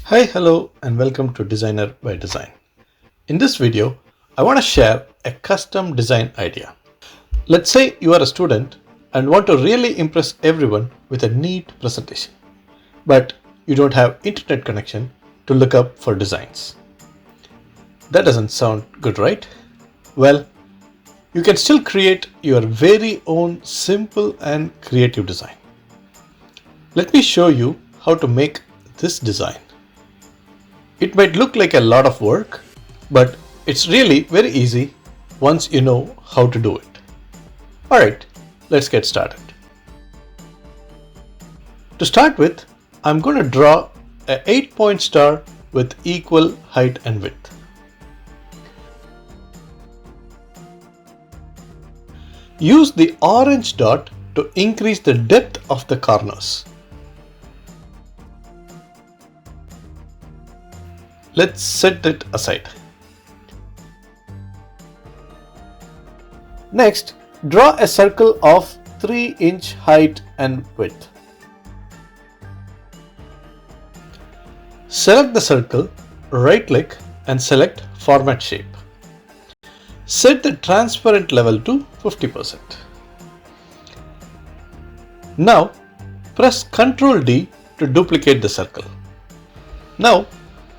Hi, hello, and welcome to Designer by Design. In this video, I want to share a custom design idea. Let's say you are a student and want to really impress everyone with a neat presentation, but you don't have internet connection to look up for designs. That doesn't sound good, right? Well, you can still create your very own simple and creative design. Let me show you how to make this design. It might look like a lot of work, but it's really very easy once you know how to do it. Alright, let's get started. To start with, I'm going to draw a 8-point star with equal height and width. Use the orange dot to increase the depth of the corners. Let's set it aside. Next, draw a circle of 3-inch height and width. Select the circle, right-click and select Format Shape. Set the transparent level to 50%. Now, press Ctrl D to duplicate the circle. Now,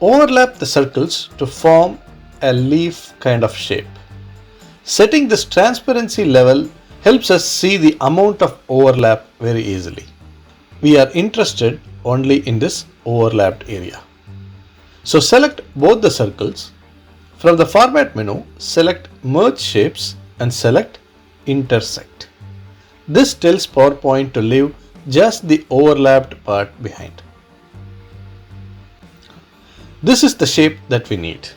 overlap the circles to form a leaf kind of shape. Setting this transparency level helps us see the amount of overlap very easily. We are interested only in this overlapped area. So select both the circles. From the Format menu, select Merge Shapes and select Intersect. This tells PowerPoint to leave just the overlapped part behind. This is the shape that we need.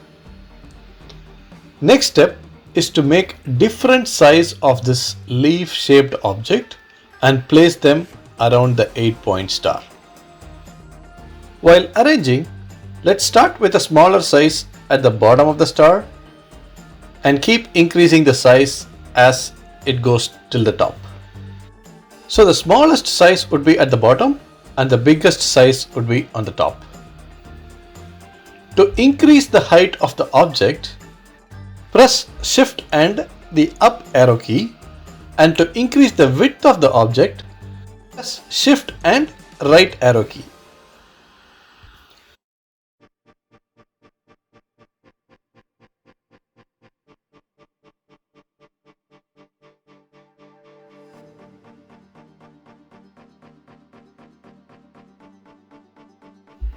Next step is to make different size of this leaf shaped object and place them around the 8-point star. While arranging, let's start with a smaller size at the bottom of the star and keep increasing the size as it goes till the top. So the smallest size would be at the bottom and the biggest size would be on the top. To increase the height of the object, press Shift and the up arrow key, and to increase the width of the object, press Shift and right arrow key.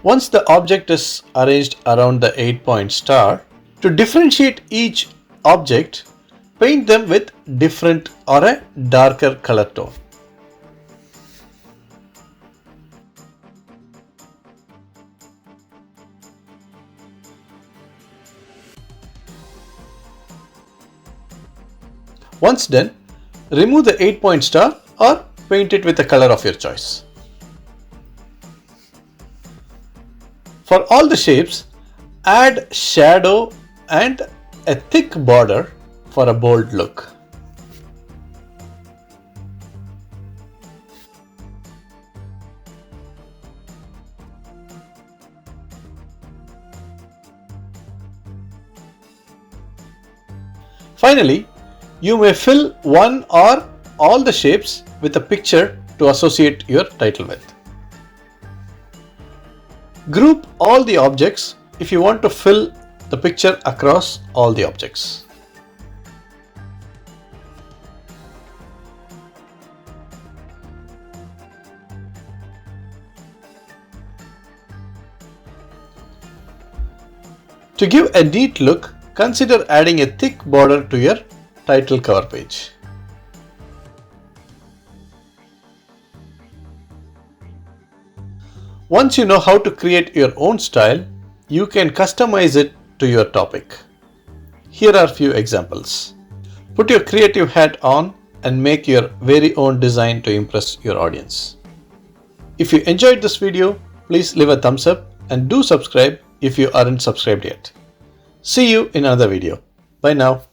Once the object is arranged around the 8-point star, to differentiate each object, paint them with different or a darker color tone. Once done, remove the 8-point star or paint it with the color of your choice. For all the shapes, add shadow and a thick border for a bold look. Finally, you may fill one or all the shapes with a picture to associate your title with. Group all the objects if you want to fill the picture across all the objects. To give a neat look, consider adding a thick border to your title cover page. Once you know how to create your own style, you can customize it to your topic. Here are a few examples. Put your creative hat on and make your very own design to impress your audience. If you enjoyed this video, please leave a thumbs up and do subscribe if you aren't subscribed yet. See you in another video. Bye now.